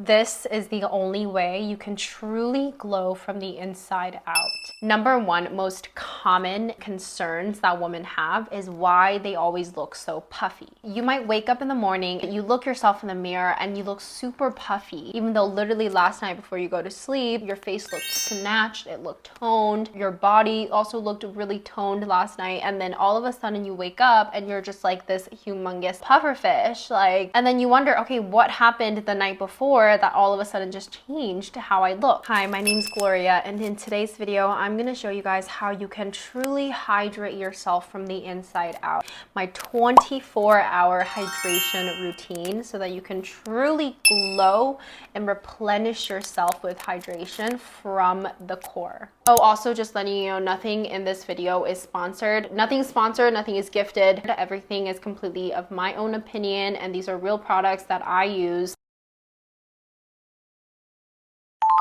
This is the only way you can truly glow from the inside out. Number one most common concerns that women have is why they always look so puffy. You might wake up in the morning, you look yourself in the mirror and you look super puffy, even though literally last night before you go to sleep, your face looked snatched, it looked toned, your body also looked really toned last night, and then all of a sudden you wake up and you're just like this humongous pufferfish, and then you wonder, okay, what happened the night before that all of a sudden just changed how I look. Hi, my name's Gloria, and in today's video, I'm gonna show you guys how you can truly hydrate yourself from the inside out. My 24-hour hydration routine so that you can truly glow and replenish yourself with hydration from the core. Oh, also just letting you know, nothing in this video is sponsored. Nothing's sponsored, nothing is gifted. Everything is completely of my own opinion, and these are real products that I use.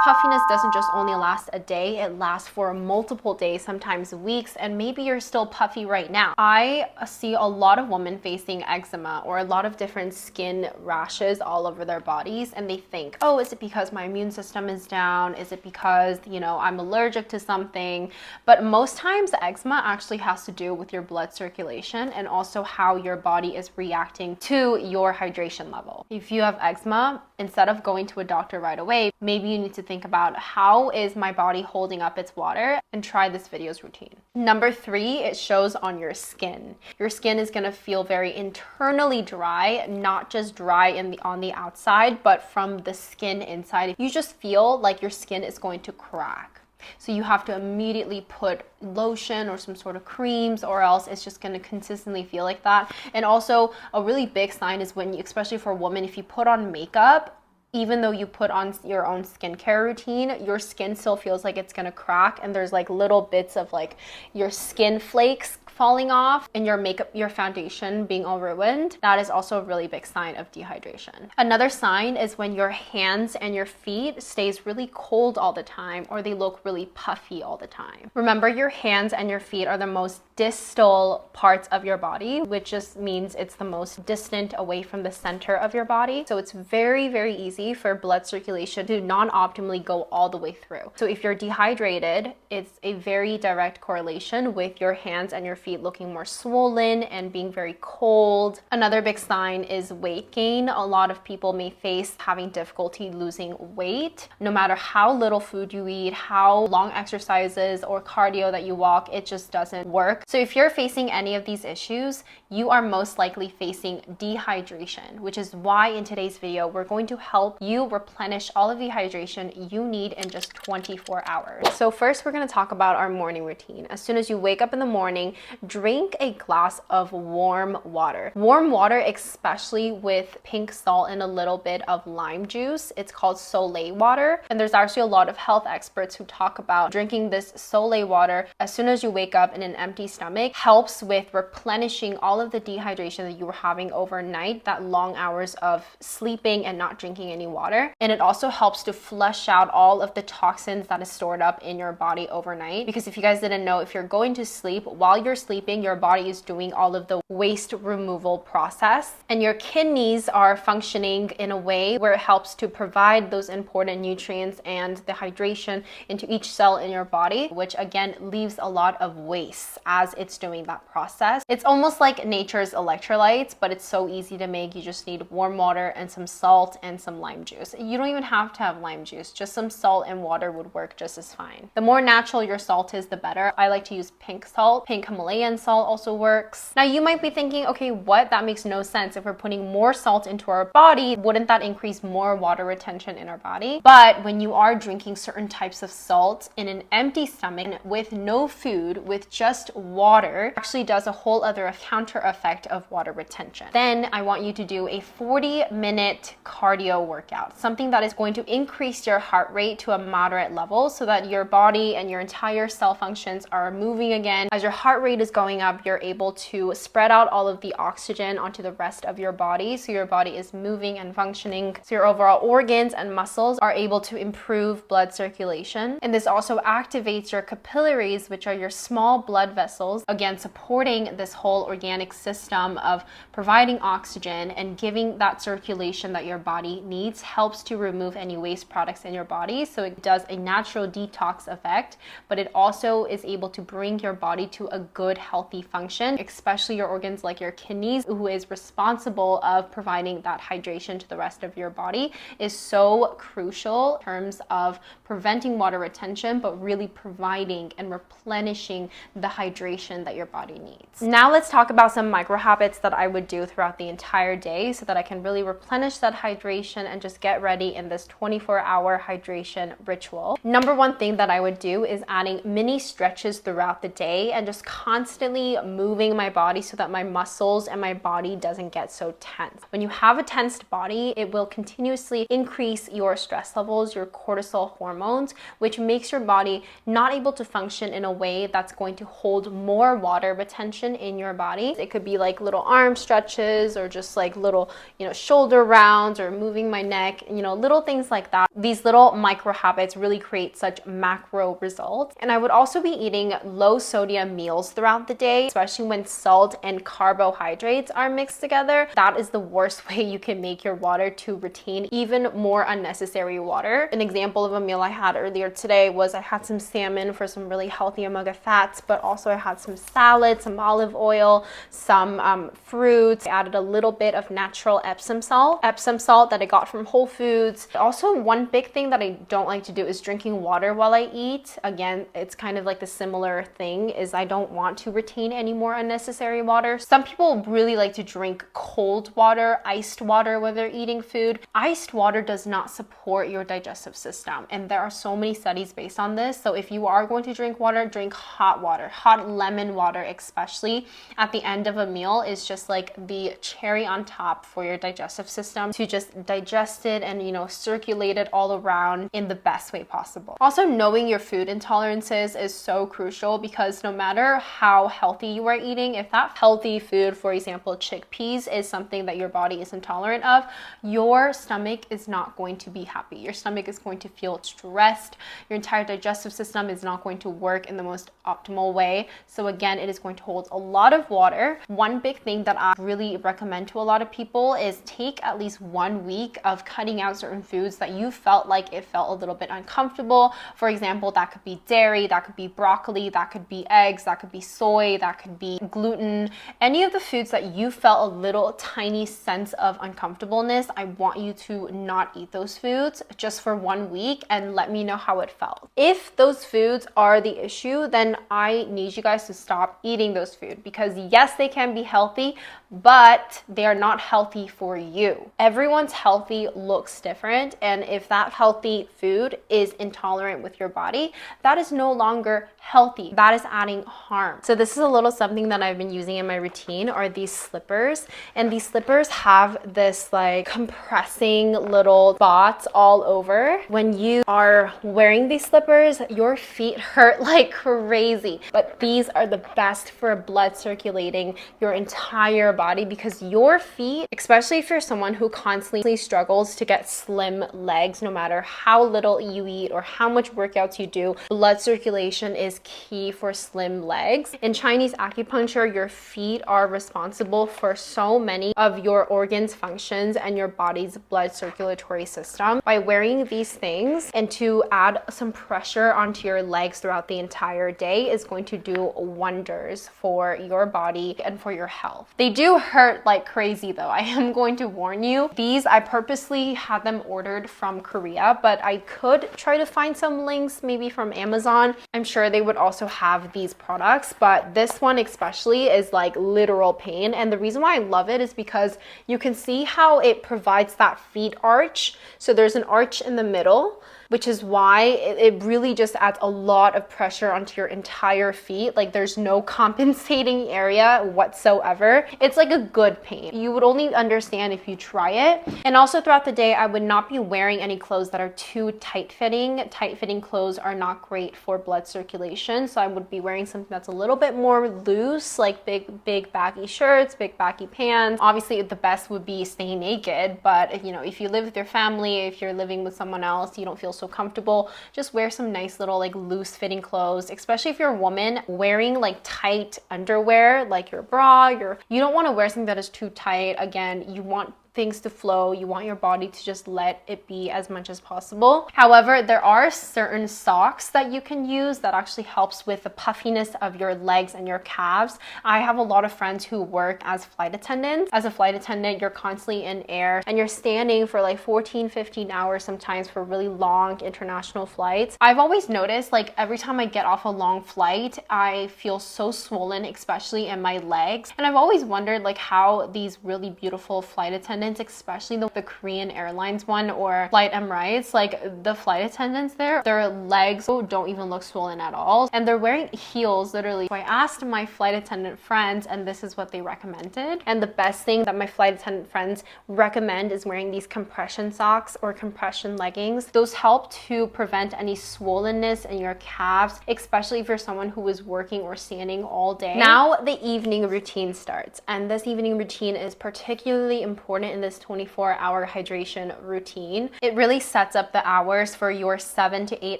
Puffiness doesn't just only last a day, it lasts for multiple days, sometimes weeks, and maybe you're still puffy right now. I see a lot of women facing eczema or a lot of different skin rashes all over their bodies, and they think, oh, is it because my immune system is down? Is it because, I'm allergic to something? But most times eczema actually has to do with your blood circulation and also how your body is reacting to your hydration level. If you have eczema, instead of going to a doctor right away, maybe you need to think about how is my body holding up its water, and try this video's routine. Number three, it shows on your skin. Your skin is going to feel very internally dry, not just dry on the outside, but from the skin inside. You just feel like your skin is going to crack. So you have to immediately put lotion or some sort of creams, or else it's just going to consistently feel like that. And also a really big sign is when you, especially for women, if you put on makeup, even though you put on your own skincare routine, your skin still feels like it's gonna crack, and there's like little bits of like your skin flakes falling off and your makeup, your foundation being all ruined. That is also a really big sign of dehydration. Another sign is when your hands and your feet stays really cold all the time, or they look really puffy all the time. Remember, your hands and your feet are the most distal parts of your body, which just means it's the most distant away from the center of your body. So it's very, very easy for blood circulation to non-optimally go all the way through. So if you're dehydrated, it's a very direct correlation with your hands and your feet looking more swollen and being very cold. Another big sign is weight gain. A lot of people may face having difficulty losing weight. No matter how little food you eat, how long exercises or cardio that you walk, it just doesn't work. So if you're facing any of these issues, you are most likely facing dehydration, which is why in today's video, we're going to help you replenish all of the hydration you need in just 24 hours. So first, we're going to talk about our morning routine. As soon as you wake up in the morning, drink a glass of warm water. Warm water, especially with pink salt and a little bit of lime juice. It's called Soleil water. And there's actually a lot of health experts who talk about drinking this Soleil water as soon as you wake up in an empty stomach helps with replenishing all of the dehydration that you were having overnight, that long hours of sleeping and not drinking any water. And it also helps to flush out all of the toxins that is stored up in your body overnight. Because if you guys didn't know, if you're going to sleep, while you're sleeping, your body is doing all of the waste removal process, and your kidneys are functioning in a way where it helps to provide those important nutrients and the hydration into each cell in your body, which again leaves a lot of waste as it's doing that process. It's almost like nature's electrolytes, but it's so easy to make. You just need warm water and some salt and some lime juice. You don't even have to have lime juice, just some salt and water would work just as fine. The more natural your salt is, the better. I like to use pink salt. Pink Himalayan salt also works. Now you might be thinking, okay, what? That makes no sense. If we're putting more salt into our body, wouldn't that increase more water retention in our body? But when you are drinking certain types of salt in an empty stomach with no food, with just water, actually does a whole other counter effect of water retention. Then I want you to do a 40-minute cardio workout, something that is going to increase your heart rate to a moderate level so that your body and your entire cell functions are moving again. As your heart rate is going up, you're able to spread out all of the oxygen onto the rest of your body, so your body is moving and functioning, so your overall organs and muscles are able to improve blood circulation. And this also activates your capillaries, which are your small blood vessels muscles. Again, supporting this whole organic system of providing oxygen and giving that circulation that your body needs helps to remove any waste products in your body. So it does a natural detox effect, but it also is able to bring your body to a good, healthy function, especially your organs like your kidneys, who is responsible of providing that hydration to the rest of your body, is so crucial in terms of preventing water retention, but really providing and replenishing the hydration that your body needs. Now let's talk about some micro habits that I would do throughout the entire day so that I can really replenish that hydration and just get ready in this 24-hour hydration ritual. Number one thing that I would do is adding mini stretches throughout the day and just constantly moving my body so that my muscles and my body doesn't get so tense. When you have a tensed body, it will continuously increase your stress levels, your cortisol hormones, which makes your body not able to function in a way that's going to hold more water retention in your body. It could be like little arm stretches or just like little, shoulder rounds or moving my neck, little things like that. These little micro habits really create such macro results. And I would also be eating low sodium meals throughout the day, especially when salt and carbohydrates are mixed together. That is the worst way you can make your water to retain even more unnecessary water. An example of a meal I had earlier today was I had some salmon for some really healthy omega fats, but also I had some salad, some olive oil, some fruits. I added a little bit of natural Epsom salt that I got from Whole Foods. Also, one big thing that I don't like to do is drinking water while I eat. Again, it's kind of like the similar thing, is I don't want to retain any more unnecessary water. Some people really like to drink cold water, iced water when they're eating food. Iced water does not support your digestive system, and there are so many studies based on this. So if you are going to drink water, drink hot water. Hot lemon water especially at the end of a meal is just like the cherry on top for your digestive system to just digest it and circulate it all around in the best way possible. Also, knowing your food intolerances is so crucial, because no matter how healthy you are eating, if that healthy food, for example chickpeas, is something that your body is intolerant of, your stomach is not going to be happy. Your stomach is going to feel stressed. Your entire digestive system is not going to work in the most optimal way. So again, it is going to hold a lot of water. One big thing that I really recommend to a lot of people is take at least 1 week of cutting out certain foods that you felt like it felt a little bit uncomfortable. For example, that could be dairy, that could be broccoli, that could be eggs, that could be soy, that could be gluten. Any of the foods that you felt a little tiny sense of uncomfortableness, I want you to not eat those foods just for 1 week and let me know how it felt. If those foods are the issue, then I need you guys to stop eating those foods, because yes, they can be healthy, but they are not healthy for you. Everyone's healthy looks different, and if that healthy food is intolerant with your body, that is no longer healthy. That is adding harm. So this is a little something that I've been using in my routine, are these slippers. And these slippers have this like compressing little spots all over. When you are wearing these slippers, your feet hurt like crazy. But these are the best for blood circulating your entire body, because your feet, especially if you're someone who constantly struggles to get slim legs, no matter how little you eat or how much workouts you do, blood circulation is key for slim legs. In Chinese acupuncture, your feet are responsible for so many of your organs' functions and your body's blood circulatory system. By wearing these things and to add some pressure onto your legs throughout the entire day is going to do wonders for your body and for your health. They do hurt like crazy though. I am going to warn you. These, I purposely had them ordered from Korea, but I could try to find some links maybe from Amazon. I'm sure they would also have these products, but this one especially is like literal pain. And the reason why I love it is because you can see how it provides that feet arch. So there's an arch in the middle, which is why it really just adds a lot of pressure onto your entire feet. Like there's no compensating area whatsoever. It's like a good pain. You would only understand if you try it. And also throughout the day, I would not be wearing any clothes that are too tight-fitting. Tight-fitting clothes are not great for blood circulation. So I would be wearing something that's a little bit more loose, like big baggy shirts, big baggy pants. Obviously, the best would be staying naked, but if you live with your family, if you're living with someone else, you don't feel so so comfortable, just wear some nice little like loose fitting clothes, especially if you're a woman. Wearing like tight underwear, like your bra, you don't want to wear something that is too tight. Again, you want things to flow. You want your body to just let it be as much as possible. However, there are certain socks that you can use that actually helps with the puffiness of your legs and your calves. I have a lot of friends who work as flight attendants. As a flight attendant, you're constantly in air and you're standing for like 14, 15 hours sometimes for really long international flights. I've always noticed like every time I get off a long flight, I feel so swollen, especially in my legs. And I've always wondered like how these really beautiful flight attendants, especially the Korean Airlines one or Flight Emirates, like the flight attendants there, their legs don't even look swollen at all. And they're wearing heels literally. So I asked my flight attendant friends and this is what they recommended. And the best thing that my flight attendant friends recommend is wearing these compression socks or compression leggings. Those help to prevent any swollenness in your calves, especially if you're someone who is working or standing all day. Now the evening routine starts, and this evening routine is particularly important in this 24-hour hydration routine. It really sets up the hours for your 7 to 8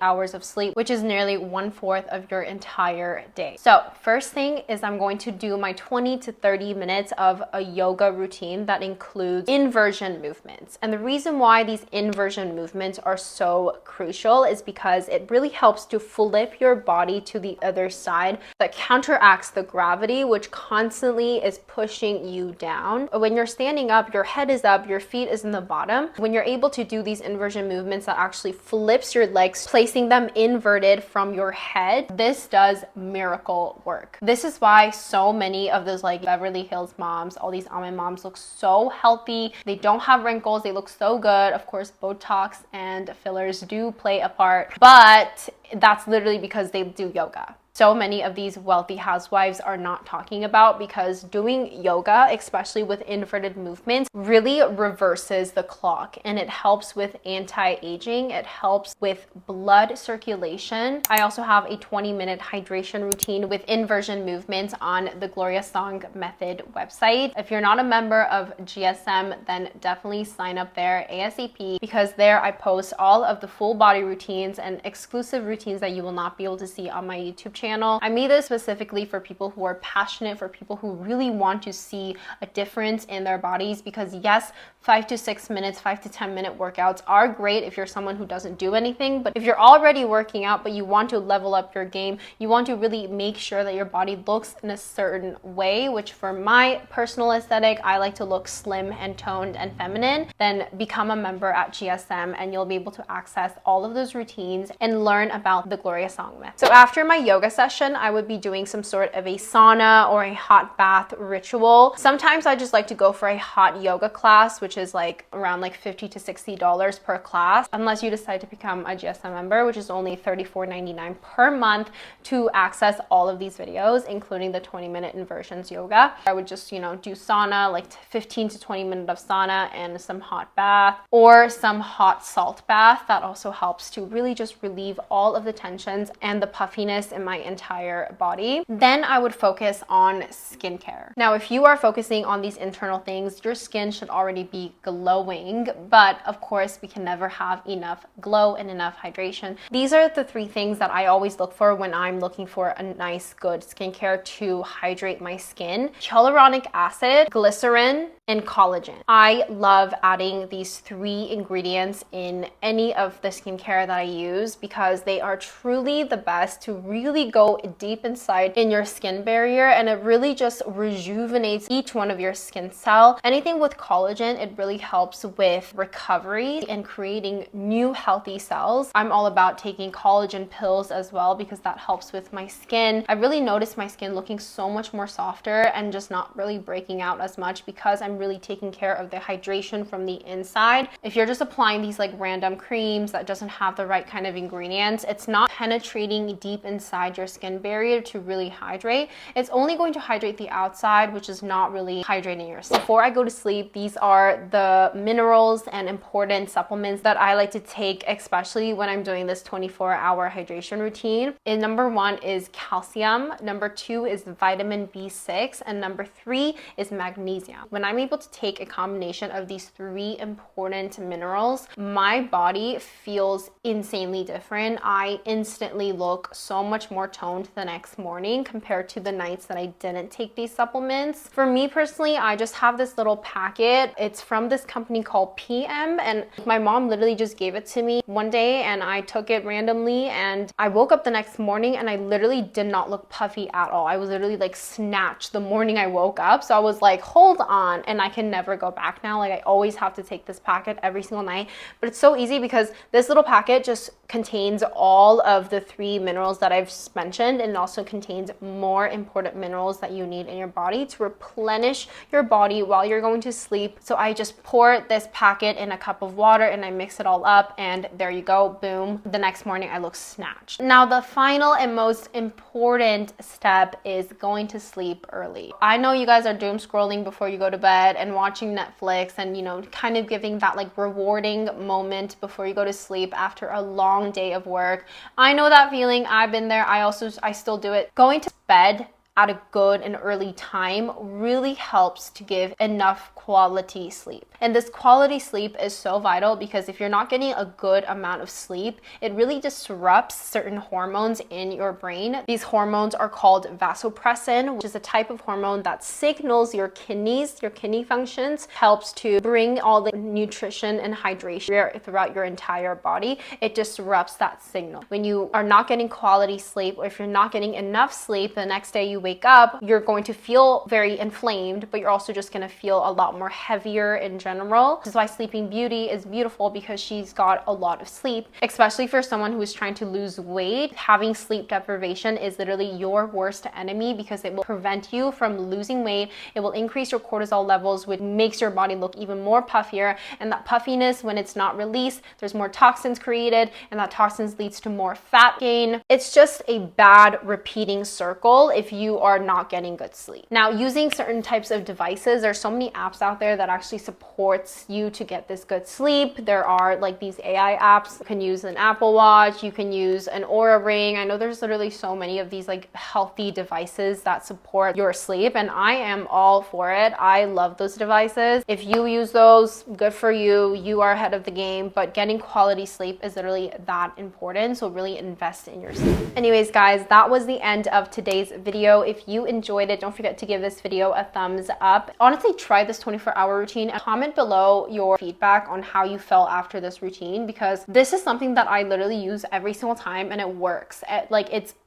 hours of sleep, which is nearly 1/4 of your entire day. So first thing is I'm going to do my 20 to 30 minutes of a yoga routine that includes inversion movements. And the reason why these inversion movements are so crucial is because it really helps to flip your body to the other side that counteracts the gravity, which constantly is pushing you down. When you're standing up, your head is up, your feet is in the bottom. When you're able to do these inversion movements that actually flips your legs, placing them inverted from your head, this does miracle work. This is why so many of those like Beverly Hills moms, all these almond moms look so healthy. They don't have wrinkles. They look so good. Of course, Botox and fillers do play a part, but that's literally because they do yoga. So many of these wealthy housewives are not talking about, because doing yoga, especially with inverted movements, really reverses the clock and it helps with anti-aging. It helps with blood circulation. I also have a 20-minute hydration routine with inversion movements on the Gloria Song Method website. If you're not a member of GSM, then definitely sign up there ASAP, because there I post all of the full body routines and exclusive routines that you will not be able to see on my YouTube channel. I made this specifically for people who are passionate, for people who really want to see a difference in their bodies, because yes, 5 to 6 minutes, 5 to 10 minute workouts are great if you're someone who doesn't do anything. But if you're already working out, but you want to level up your game, you want to really make sure that your body looks in a certain way, which for my personal aesthetic, I like to look slim and toned and feminine, then become a member at GSM and you'll be able to access all of those routines and learn about the Gloria Song Method. So after my yoga session, I would be doing some sort of a sauna or a hot bath ritual. Sometimes I just like to go for a hot yoga class, which is like around like $50 to $60 per class, unless you decide to become a GSM member, which is only $34.99 per month to access all of these videos, including the 20-minute inversions yoga. I would just, do sauna, like 15 to 20 minutes of sauna and some hot bath or some hot salt bath. That also helps to really just relieve all of the tensions and the puffiness in my entire body. Then I would focus on skincare. Now, if you are focusing on these internal things, your skin should already be glowing, but of course we can never have enough glow and enough hydration. These are the 3 things that I always look for when I'm looking for a nice, good skincare to hydrate my skin: hyaluronic acid, glycerin, and collagen. I love adding these 3 ingredients in any of the skincare that I use, because they are truly the best to really go deep inside in your skin barrier, and it really just rejuvenates each one of your skin cell. Anything with collagen, it really helps with recovery and creating new healthy cells. I'm all about taking collagen pills as well, because that helps with my skin. I really noticed my skin looking so much more softer and just not really breaking out as much, because I'm really taking care of the hydration from the inside. If you're just applying these like random creams that doesn't have the right kind of ingredients, it's not penetrating deep inside your skin barrier to really hydrate. It's only going to hydrate the outside, which is not really hydrating your skin. Before I go to sleep, these are the minerals and important supplements that I like to take, especially when I'm doing this 24-hour hydration routine. And number 1 is calcium, number 2 is vitamin B6, and number 3 is magnesium. When I made able to take a combination of these 3 important minerals, my body feels insanely different. I instantly look so much more toned the next morning compared to the nights that I didn't take these supplements. For me personally, I just have this little packet. It's from this company called PM, and my mom literally just gave it to me one day and I took it randomly, and I woke up the next morning and I literally did not look puffy at all. I was literally like snatched the morning I woke up. So I was like, hold on, and I can never go back now. Like I always have to take this packet every single night. But it's so easy because this little packet just contains all of the 3 minerals that I've mentioned, and it also contains more important minerals that you need in your body to replenish your body while you're going to sleep. So I just pour this packet in a cup of water and I mix it all up, and there you go, boom. The next morning I look snatched. Now the final and most important step is going to sleep early. I know you guys are doom scrolling before you go to bed and watching Netflix and, you know, kind of giving that like rewarding moment before you go to sleep after a long day of work. I know that feeling. I've been there. I still do it. Going to bed at a good and early time really helps to give enough quality sleep. And this quality sleep is so vital because if you're not getting a good amount of sleep, it really disrupts certain hormones in your brain. These hormones are called vasopressin, which is a type of hormone that signals your kidneys, your kidney functions, helps to bring all the nutrition and hydration throughout your entire body. It disrupts that signal. When you are not getting quality sleep, or if you're not getting enough sleep, the next day you wake up, you're going to feel very inflamed, but you're also just going to feel a lot more heavier in general. This is why Sleeping Beauty is beautiful, because she's got a lot of sleep, especially for someone who is trying to lose weight. Having sleep deprivation is literally your worst enemy because it will prevent you from losing weight. It will increase your cortisol levels, which makes your body look even more puffier. And that puffiness, when it's not released, there's more toxins created, and that toxins leads to more fat gain. It's just a bad repeating circle if you are not getting good sleep. Now, using certain types of devices, there's so many apps out there that actually supports you to get this good sleep. There are like these AI apps. You can use an Apple Watch, you can use an Oura Ring. I know there's literally so many of these like healthy devices that support your sleep, and I am all for it. I love those devices. If you use those, good for you. You are ahead of the game, but getting quality sleep is literally that important. So really invest in your sleep. Anyways, guys, that was the end of today's video. If you enjoyed it, don't forget to give this video a thumbs up. Honestly, try this 24-hour routine and comment below your feedback on how you felt after this routine, because this is something that I literally use every single time and it works.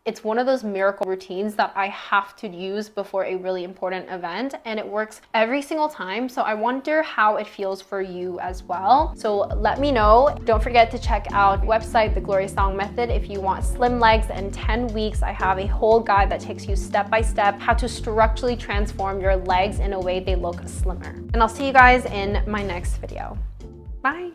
It's one of those miracle routines that I have to use before a really important event, and it works every single time. So I wonder how it feels for you as well. So let me know. Don't forget to check out the website, The Glorious Thong Method. If you want slim legs in 10 weeks, I have a whole guide that takes you step by step how to structurally transform your legs in a way they look slimmer. And I'll see you guys in my next video. Bye.